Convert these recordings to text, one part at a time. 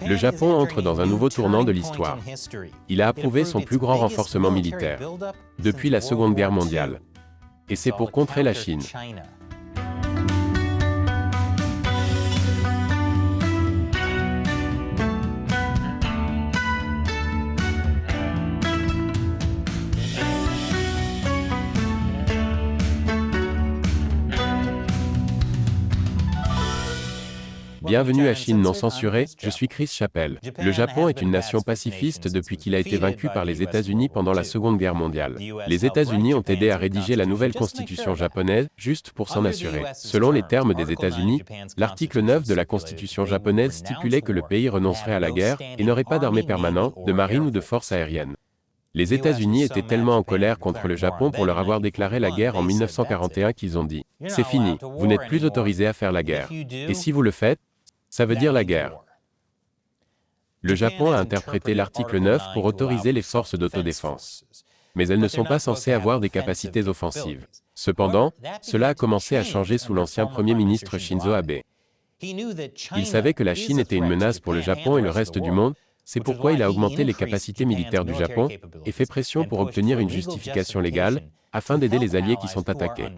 Le Japon entre dans un nouveau tournant de l'histoire. Il a approuvé son plus grand renforcement militaire depuis la Seconde Guerre mondiale. Et c'est pour contrer la Chine. Bienvenue à Chine non censurée, je suis Chris Chappell. Le Japon est une nation pacifiste depuis qu'il a été vaincu par les États-Unis pendant la Seconde Guerre mondiale. Les États-Unis ont aidé à rédiger la nouvelle constitution japonaise, juste pour s'en assurer. Selon les termes des États-Unis, l'article 9 de la constitution japonaise stipulait que le pays renoncerait à la guerre et n'aurait pas d'armée permanente, de marine ou de force aérienne. Les États-Unis étaient tellement en colère contre le Japon pour leur avoir déclaré la guerre en 1941 qu'ils ont dit « C'est fini, vous n'êtes plus autorisés à faire la guerre. Et si vous le faites, ça veut dire la guerre. » Le Japon a interprété l'article 9 pour autoriser les forces d'autodéfense. Mais elles ne sont pas censées avoir des capacités offensives. Cependant, cela a commencé à changer sous l'ancien Premier ministre Shinzo Abe. Il savait que la Chine était une menace pour le Japon et le reste du monde, c'est pourquoi il a augmenté les capacités militaires du Japon et fait pression pour obtenir une justification légale, afin d'aider les alliés qui sont attaqués.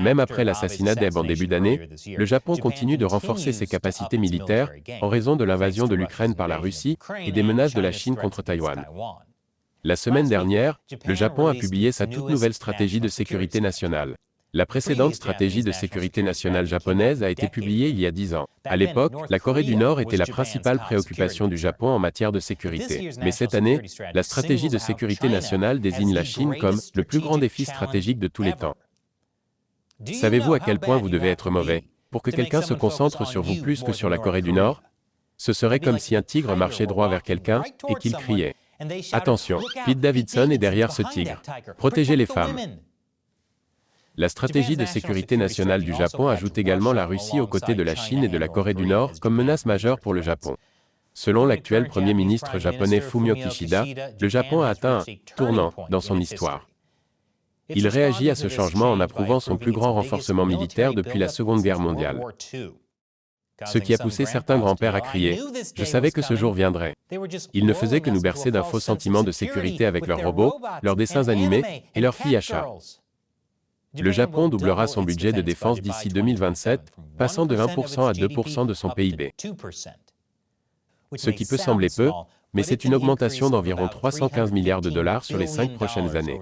Même après l'assassinat d'Abe en début d'année, le Japon continue de renforcer ses capacités militaires en raison de l'invasion de l'Ukraine par la Russie et des menaces de la Chine contre Taïwan. La semaine dernière, le Japon a publié sa toute nouvelle stratégie de sécurité nationale. La précédente stratégie de sécurité nationale japonaise a été publiée il y a 10 ans. À l'époque, la Corée du Nord était la principale préoccupation du Japon en matière de sécurité. Mais cette année, la stratégie de sécurité nationale désigne la Chine comme le plus grand défi stratégique de tous les temps. Savez-vous à quel point vous devez être mauvais pour que quelqu'un se concentre sur vous plus que sur la Corée du Nord? Ce serait comme si un tigre marchait droit vers quelqu'un et qu'il criait « Attention, Pete Davidson est derrière ce tigre. Protégez les femmes. » La stratégie de sécurité nationale du Japon ajoute également la Russie aux côtés de la Chine et de la Corée du Nord comme menace majeure pour le Japon. Selon l'actuel Premier ministre japonais Fumio Kishida, le Japon a atteint un tournant dans son histoire. Il réagit à ce changement en approuvant son plus grand renforcement militaire depuis la Seconde Guerre mondiale. Ce qui a poussé certains grands-pères à crier « Je savais que ce jour viendrait ». Ils ne faisaient que nous bercer d'un faux sentiment de sécurité avec leurs robots, leurs dessins animés et leurs filles à chat. Le Japon doublera son budget de défense d'ici 2027, passant de 1% à 2% de son PIB. Ce qui peut sembler peu, mais c'est une augmentation d'environ 315 milliards de dollars sur les 5 prochaines années.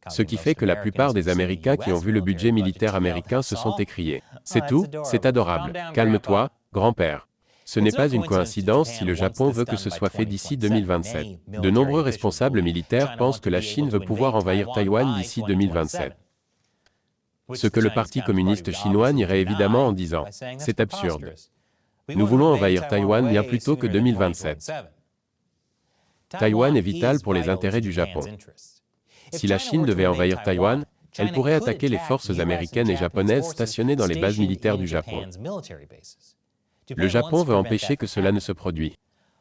Ce qui fait que la plupart des Américains qui ont vu le budget militaire américain se sont écriés « C'est tout, c'est adorable, calme-toi, grand-père ». Ce n'est pas une coïncidence si le Japon veut que ce soit fait d'ici 2027. De nombreux responsables militaires pensent que la Chine veut pouvoir envahir Taïwan d'ici 2027. Ce que le Parti communiste chinois nierait évidemment en disant « C'est absurde. Nous voulons envahir Taïwan bien plus tôt que 2027. » Taïwan est vital pour les intérêts du Japon. Si la Chine devait envahir Taïwan, elle pourrait attaquer les forces américaines et japonaises stationnées dans les bases militaires du Japon. Le Japon veut empêcher que cela ne se produise.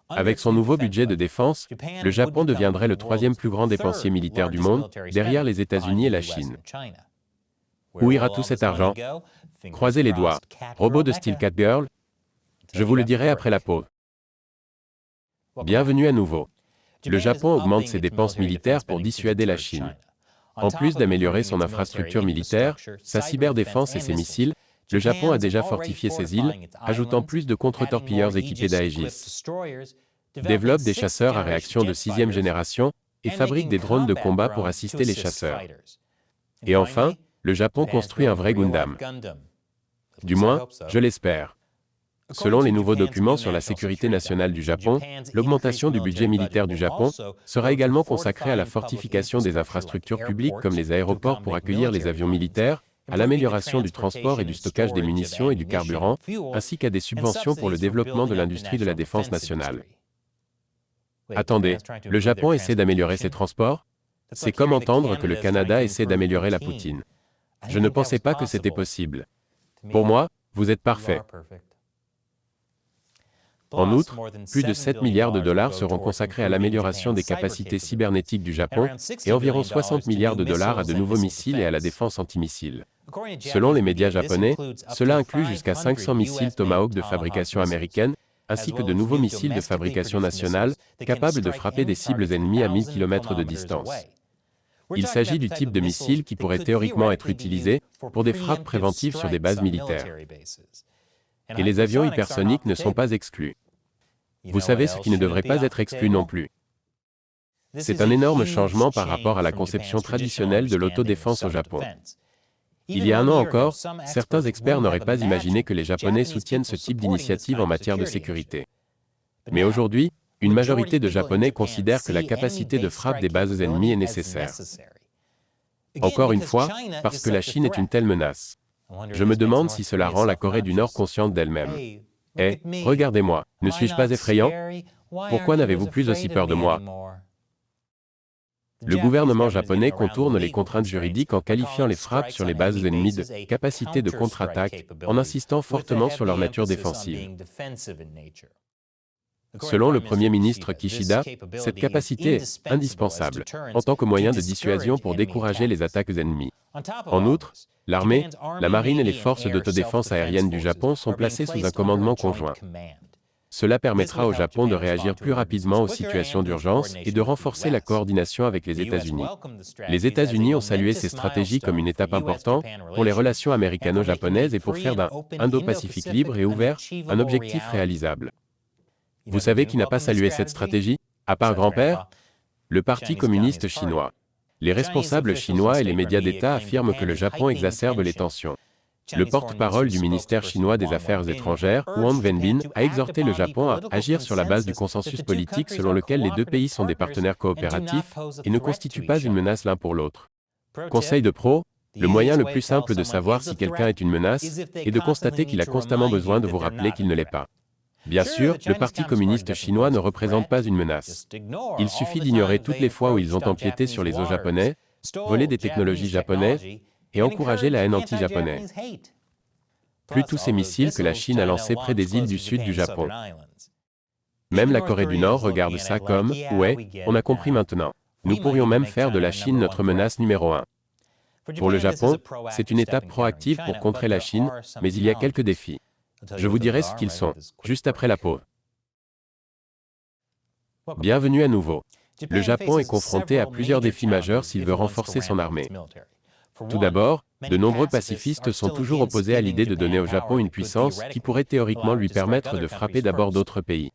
Avec son nouveau budget de défense, le Japon deviendrait le troisième plus grand dépensier militaire du monde, derrière les États-Unis et la Chine. Où ira tout cet argent? Croisez les doigts. Robot de style Catgirl? Je vous le dirai après la pause. Bienvenue à nouveau. Le Japon augmente ses dépenses militaires pour dissuader la Chine. En plus d'améliorer son infrastructure militaire, sa cyberdéfense et ses missiles, le Japon a déjà fortifié ses îles, ajoutant plus de contre-torpilleurs équipés d'Aegis, développe des chasseurs à réaction de 6e génération et fabrique des drones de combat pour assister les chasseurs. Et enfin, le Japon construit un vrai Gundam. Du moins, je l'espère. Selon les nouveaux documents sur la sécurité nationale du Japon, l'augmentation du budget militaire du Japon sera également consacrée à la fortification des infrastructures publiques comme les aéroports pour accueillir les avions militaires, à l'amélioration du transport et du stockage des munitions et du carburant, ainsi qu'à des subventions pour le développement de l'industrie de la défense nationale. Attendez, le Japon essaie d'améliorer ses transports? C'est comme entendre que le Canada essaie d'améliorer la poutine. Je ne pensais pas que c'était possible. Pour moi, vous êtes parfait. En outre, plus de 7 milliards de dollars seront consacrés à l'amélioration des capacités cybernétiques du Japon et environ 60 milliards de dollars à de nouveaux missiles et à la défense antimissiles. Selon les médias japonais, cela inclut jusqu'à 500 missiles Tomahawk de fabrication américaine, ainsi que de nouveaux missiles de fabrication nationale, capables de frapper des cibles ennemies à 1000 km de distance. Il s'agit du type de missile qui pourrait théoriquement être utilisé pour des frappes préventives sur des bases militaires. Et les avions hypersoniques ne sont pas exclus. Vous savez ce qui ne devrait pas être exclu non plus. C'est un énorme changement par rapport à la conception traditionnelle de l'autodéfense au Japon. Il y a un an encore, certains experts n'auraient pas imaginé que les Japonais soutiennent ce type d'initiative en matière de sécurité. Mais aujourd'hui, une majorité de Japonais considèrent que la capacité de frappe des bases ennemies est nécessaire. Encore une fois, parce que la Chine est une telle menace. Je me demande si cela rend la Corée du Nord consciente d'elle-même. Eh, regardez-moi, ne suis-je pas effrayant? Pourquoi n'avez-vous plus aussi peur de moi? Le gouvernement japonais contourne les contraintes juridiques en qualifiant les frappes sur les bases ennemies de capacités de contre-attaque, en insistant fortement sur leur nature défensive. Selon le Premier ministre Kishida, cette capacité est indispensable en tant que moyen de dissuasion pour décourager les attaques ennemies. En outre, l'armée, la marine et les forces d'autodéfense aérienne du Japon sont placées sous un commandement conjoint. Cela permettra au Japon de réagir plus rapidement aux situations d'urgence et de renforcer la coordination avec les États-Unis. Les États-Unis ont salué ces stratégies comme une étape importante pour les relations américano-japonaises et pour faire d'un Indo-Pacifique libre et ouvert un objectif réalisable. Vous savez qui n'a pas salué cette stratégie, à part grand-père? Le Parti communiste chinois. Les responsables chinois et les médias d'État affirment que le Japon exacerbe les tensions. Le porte-parole du ministère chinois des Affaires étrangères, Wang Wenbin, a exhorté le Japon à agir sur la base du consensus politique selon lequel les deux pays sont des partenaires coopératifs et ne constituent pas une menace l'un pour l'autre. Conseil de pro, le moyen le plus simple de savoir si quelqu'un est une menace est de constater qu'il a constamment besoin de vous rappeler qu'il ne l'est pas. Bien sûr, le Parti communiste chinois ne représente pas une menace. Il suffit d'ignorer toutes les fois où ils ont empiété sur les eaux japonais, volé des technologies japonaises et encouragé la haine anti-japonaise. Plus tous ces missiles que la Chine a lancés près des îles du sud du Japon. Même la Corée du Nord regarde ça comme « ouais, on a compris maintenant. Nous pourrions même faire de la Chine notre menace numéro 1. » Pour le Japon, c'est une étape proactive pour contrer la Chine, mais il y a quelques défis. Je vous dirai ce qu'ils sont, juste après la pause. Bienvenue à nouveau. Le Japon est confronté à plusieurs défis majeurs s'il veut renforcer son armée. Tout d'abord, de nombreux pacifistes sont toujours opposés à l'idée de donner au Japon une puissance qui pourrait théoriquement lui permettre de frapper d'abord d'autres pays.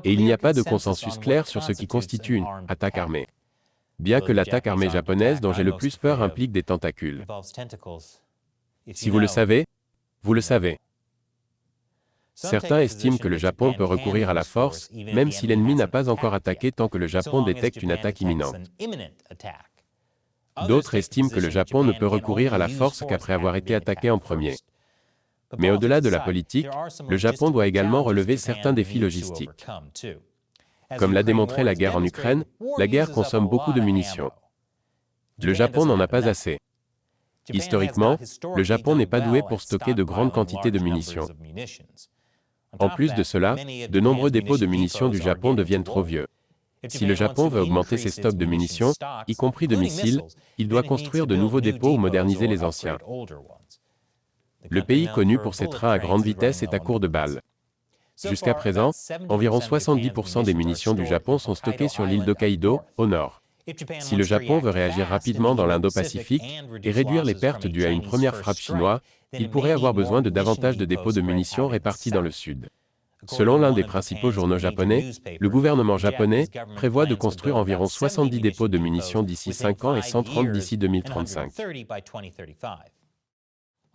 Et il n'y a pas de consensus clair sur ce qui constitue une attaque armée. Bien que l'attaque armée japonaise dont j'ai le plus peur implique des tentacules. Si vous le savez, vous le savez. Certains estiment que le Japon peut recourir à la force, même si l'ennemi n'a pas encore attaqué tant que le Japon détecte une attaque imminente. D'autres estiment que le Japon ne peut recourir à la force qu'après avoir été attaqué en premier. Mais au-delà de la politique, le Japon doit également relever certains défis logistiques. Comme l'a démontré la guerre en Ukraine, la guerre consomme beaucoup de munitions. Le Japon n'en a pas assez. Historiquement, le Japon n'est pas doué pour stocker de grandes quantités de munitions. En plus de cela, de nombreux dépôts de munitions du Japon deviennent trop vieux. Si le Japon veut augmenter ses stocks de munitions, y compris de missiles, il doit construire de nouveaux dépôts ou moderniser les anciens. Le pays connu pour ses trains à grande vitesse est à court de balles. Jusqu'à présent, environ 70% des munitions du Japon sont stockées sur l'île d'Hokkaido, au nord. Si le Japon veut réagir rapidement dans l'Indo-Pacifique et réduire les pertes dues à une première frappe chinoise, il pourrait avoir besoin de davantage de dépôts de munitions répartis dans le sud. Selon l'un des principaux journaux japonais, le gouvernement japonais prévoit de construire environ 70 dépôts de munitions d'ici 5 ans et 130 d'ici 2035.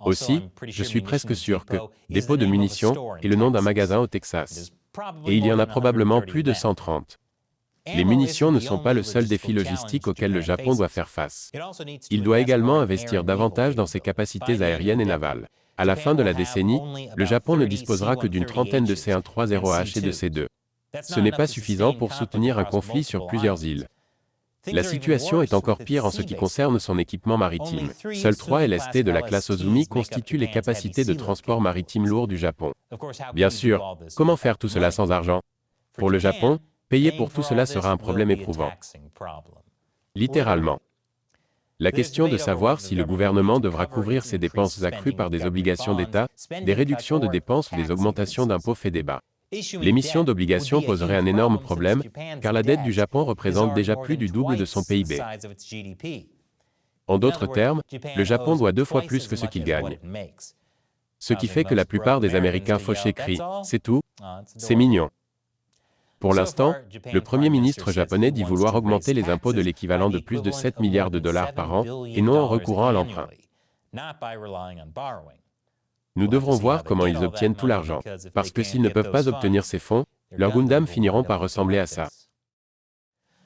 Aussi, je suis presque sûr que « dépôt de munitions » est le nom d'un magasin au Texas. Et il y en a probablement plus de 130. Les munitions ne sont pas le seul défi logistique auquel le Japon doit faire face. Il doit également investir davantage dans ses capacités aériennes et navales. À la fin de la décennie, le Japon ne disposera que d'une trentaine de C-130H et de C-2. Ce n'est pas suffisant pour soutenir un conflit sur plusieurs îles. La situation est encore pire en ce qui concerne son équipement maritime. Seuls 3 LST de la classe Ozumi constituent les capacités de transport maritime lourd du Japon. Bien sûr, comment faire tout cela sans argent? Pour le Japon, payer pour tout cela sera un problème éprouvant. Littéralement. La question de savoir si le gouvernement devra couvrir ses dépenses accrues par des obligations d'État, des réductions de dépenses ou des augmentations d'impôts fait débat. L'émission d'obligations poserait un énorme problème, car la dette du Japon représente déjà plus du double de son PIB. En d'autres termes, le Japon doit 2 fois plus que ce qu'il gagne. Ce qui fait que la plupart des Américains fauchés crient « C'est tout, c'est mignon ». Pour l'instant, le Premier ministre japonais dit vouloir augmenter les impôts de l'équivalent de plus de 7 milliards de dollars par an, et non en recourant à l'emprunt. Nous devrons voir comment ils obtiennent tout l'argent, parce que s'ils ne peuvent pas obtenir ces fonds, leurs Gundam finiront par ressembler à ça.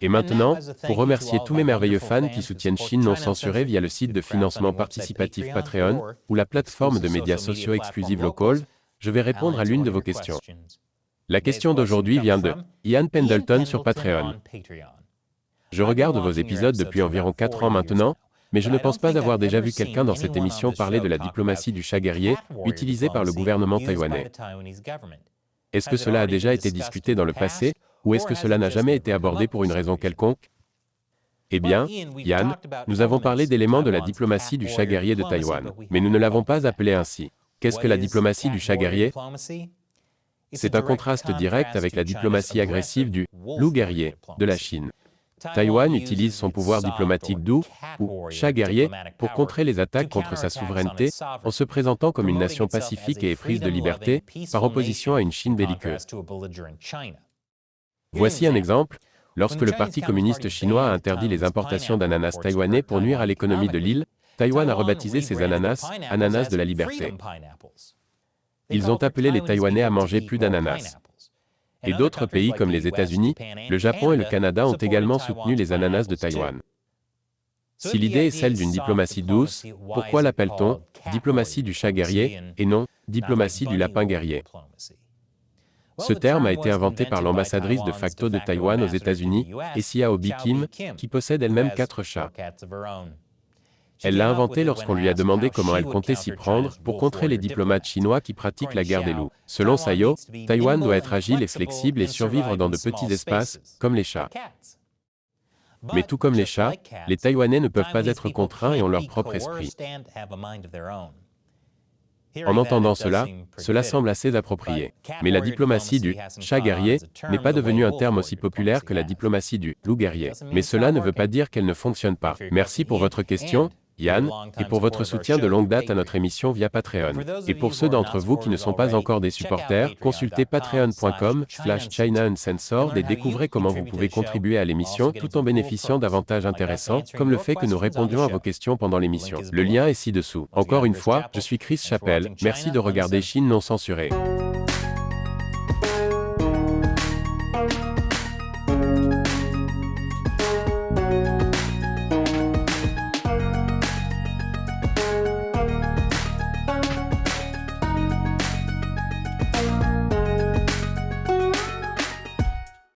Et maintenant, pour remercier tous mes merveilleux fans qui soutiennent Chine non censurée via le site de financement participatif Patreon, ou la plateforme de médias sociaux exclusive Local, je vais répondre à l'une de vos questions. La question d'aujourd'hui vient de Ian Pendleton sur Patreon. Je regarde vos épisodes depuis environ 4 ans maintenant, mais je ne pense pas avoir déjà vu quelqu'un dans cette émission parler de la diplomatie du chat guerrier, utilisée par le gouvernement taïwanais. Est-ce que cela a déjà été discuté dans le passé, ou est-ce que cela n'a jamais été abordé pour une raison quelconque? Eh bien, Ian, nous avons parlé d'éléments de la diplomatie du chat guerrier de Taïwan, mais nous ne l'avons pas appelé ainsi. Qu'est-ce que la diplomatie du chat guerrier? C'est un contraste direct avec la diplomatie agressive du loup guerrier de la Chine. Taïwan utilise son pouvoir diplomatique doux, ou chat guerrier, pour contrer les attaques contre sa souveraineté, en se présentant comme une nation pacifique et éprise de liberté, par opposition à une Chine belliqueuse. Voici un exemple. Lorsque le Parti communiste chinois a interdit les importations d'ananas taïwanais pour nuire à l'économie de l'île, Taïwan a rebaptisé ces ananas « ananas de la liberté ». Ils ont appelé les Taïwanais à manger plus d'ananas. Et d'autres pays comme les États-Unis, le Japon et le Canada ont également soutenu les ananas de Taïwan. Si l'idée est celle d'une diplomatie douce, pourquoi l'appelle-t-on diplomatie du chat guerrier et non diplomatie du lapin guerrier? Ce terme a été inventé par l'ambassadrice de facto de Taïwan aux États-Unis, Xiao Bi Kim, qui possède elle-même 4 chats. Elle l'a inventé lorsqu'on lui a demandé comment elle comptait s'y prendre pour contrer les diplomates chinois qui pratiquent la guerre des loups. Selon Sayo, Taïwan doit être agile et flexible et survivre dans de petits espaces, comme les chats. Mais tout comme les chats, les Taïwanais ne peuvent pas être contraints et ont leur propre esprit. En entendant cela, cela semble assez approprié. Mais la diplomatie du chat guerrier n'est pas devenue un terme aussi populaire que la diplomatie du loup guerrier. Mais cela ne veut pas dire qu'elle ne fonctionne pas. Merci pour votre question, Yann, et pour votre soutien de longue date à notre émission via Patreon. Et pour ceux d'entre vous qui ne sont pas encore des supporters, consultez patreon.com/ChinaUncensored et découvrez comment vous pouvez contribuer à l'émission tout en bénéficiant d'avantages intéressants, comme le fait que nous répondions à vos questions pendant l'émission. Le lien est ci-dessous. Encore une fois, je suis Chris Chappell, merci de regarder Chine non censurée.